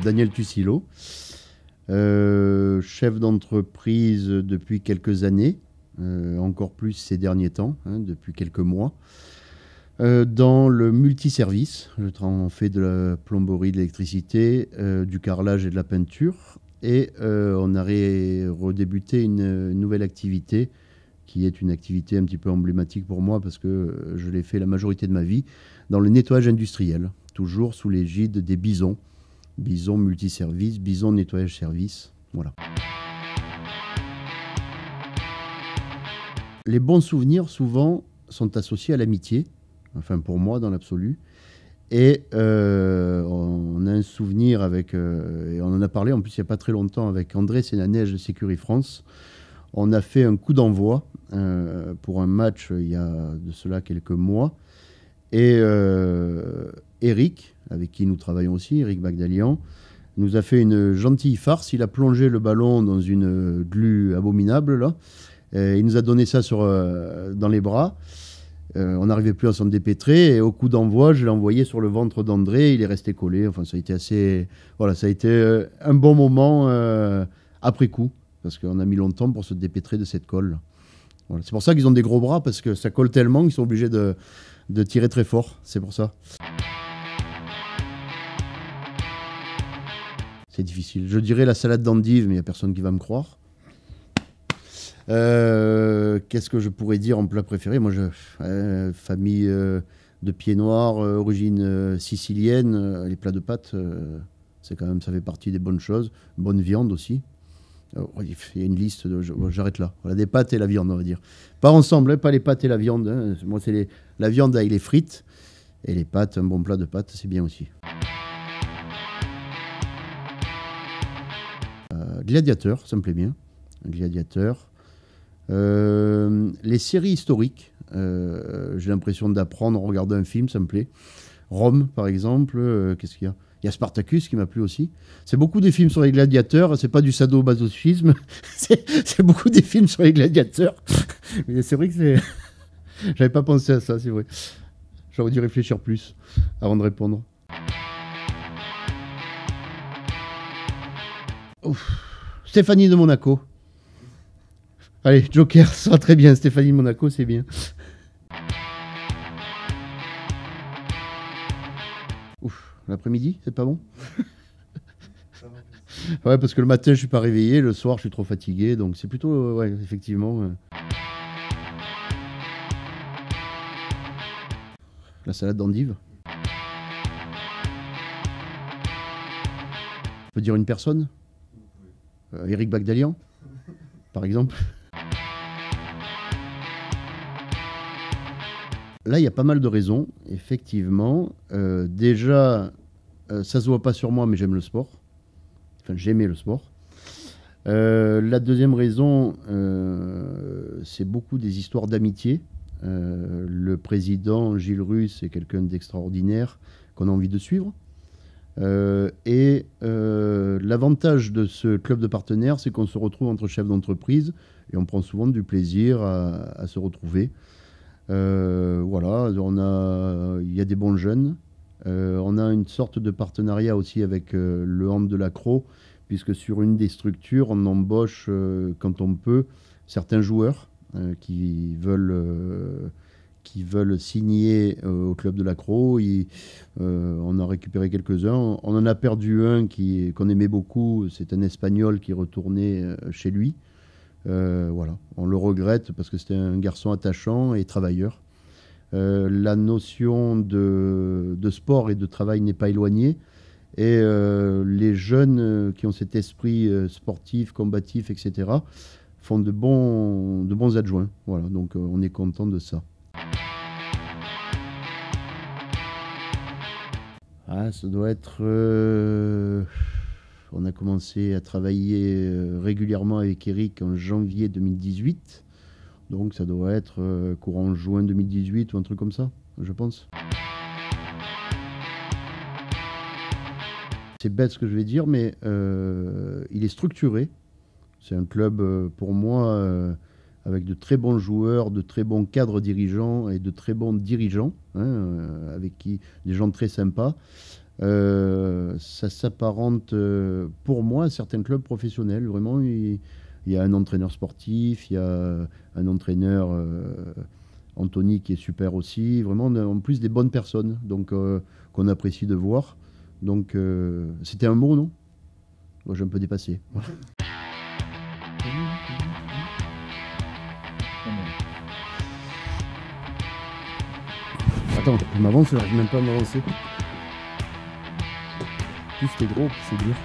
Daniel Tussilot, chef d'entreprise depuis quelques années, encore plus ces derniers temps, depuis quelques mois. Dans le multiservice, on fait de la plomberie, de l'électricité, du carrelage et de la peinture. Et on a redébuté une nouvelle activité qui est une activité un petit peu emblématique pour moi parce que je l'ai fait la majorité de ma vie dans le nettoyage industriel, toujours sous l'égide des Bison. Bison multiservice, Bison nettoyage service, voilà. Les bons souvenirs, souvent, sont associés à l'amitié, enfin pour moi, dans l'absolu. Et on a un souvenir avec, et on en a parlé en plus il n'y a pas très longtemps avec André Sénanège de Sécurité France. On a fait un coup d'envoi pour un match il y a de cela quelques mois. Et Eric, avec qui nous travaillons aussi, Eric Bagdalian, nous a fait une gentille farce. Il a plongé le ballon dans une glu abominable, là. Et il nous a donné ça dans les bras. On n'arrivait plus à s'en dépêtrer. Et au coup d'envoi, je l'ai envoyé sur le ventre d'André. Il est resté collé. Enfin, ça a été assez... Voilà, ça a été un bon moment après coup. Parce qu'on a mis longtemps pour se dépêtrer de cette colle. Voilà. C'est pour ça qu'ils ont des gros bras, parce que ça colle tellement qu'ils sont obligés de tirer très fort. C'est pour ça. C'est difficile. Je dirais la salade d'endive, mais il n'y a personne qui va me croire. Qu'est-ce que je pourrais dire en plat préféré? Moi, famille de pieds noirs, origine sicilienne, les plats de pâtes, c'est quand même, ça fait partie des bonnes choses. Bonne viande aussi. Il y a une liste, j'arrête là. Voilà, des pâtes et la viande, on va dire. Pas ensemble, pas les pâtes et la viande. Hein. Moi, c'est la viande avec les frites. Et les pâtes, un bon plat de pâtes, c'est bien aussi. Gladiateur, ça me plaît bien. Gladiateur. Les séries historiques, j'ai l'impression d'apprendre en regardant un film, ça me plaît. Rome, par exemple, qu'est-ce qu'il y a? Il y a Spartacus qui m'a plu aussi. C'est beaucoup des films sur les gladiateurs, c'est pas du sadomasochisme, c'est beaucoup des films sur les gladiateurs. Mais c'est vrai que c'est... J'avais pas pensé à ça, c'est vrai. J'aurais dû réfléchir plus avant de répondre. Ouf. Stéphanie de Monaco. Allez, Joker, ça sera très bien. Stéphanie de Monaco, c'est bien. Ouf, l'après-midi, c'est pas bon? Ouais, parce que le matin, je suis pas réveillé, le soir, je suis trop fatigué, donc c'est plutôt, ouais, effectivement. La salade d'endive. On peut dire une personne? Eric Bagdalian, par exemple. Là, il y a pas mal de raisons, effectivement. Déjà, ça se voit pas sur moi, mais j'aime le sport. Enfin, j'aimais le sport. La deuxième raison, c'est beaucoup des histoires d'amitié. Le président Gilles Russe est quelqu'un d'extraordinaire qu'on a envie de suivre. Et l'avantage de ce club de partenaires, c'est qu'on se retrouve entre chefs d'entreprise et on prend souvent du plaisir à se retrouver. Voilà, il y a des bons jeunes. On a une sorte de partenariat aussi avec le Hand de l'Accro, puisque sur une des structures, on embauche, quand on peut, certains joueurs qui veulent signer au club de l'Accro. On a récupéré quelques-uns. On en a perdu un qu'on aimait beaucoup. C'est un Espagnol qui est retourné chez lui. Voilà. On le regrette parce que c'était un garçon attachant et travailleur. La notion de sport et de travail n'est pas éloignée. Et les jeunes qui ont cet esprit sportif, combatif, etc., font de bons adjoints. Voilà. Donc on est content de ça. Ah, ça doit être... on a commencé à travailler régulièrement avec Eric en janvier 2018. Donc ça doit être courant juin 2018 ou un truc comme ça, je pense. C'est bête ce que je vais dire, mais il est structuré. C'est un club, pour moi, avec de très bons joueurs, de très bons cadres dirigeants et de très bons dirigeants, hein, avec qui des gens très sympas. Ça s'apparente, pour moi, à certains clubs professionnels. Vraiment, il y a un entraîneur sportif, il y a un entraîneur, Anthony, qui est super aussi. Vraiment, en plus des bonnes personnes, donc qu'on apprécie de voir. Donc, c'était un mot, non? Moi, j'ai un peu dépassé. Voilà. Attends, je m'avance, j'arrive même pas à m'avancer. Plus c'est gros, plus c'est dur.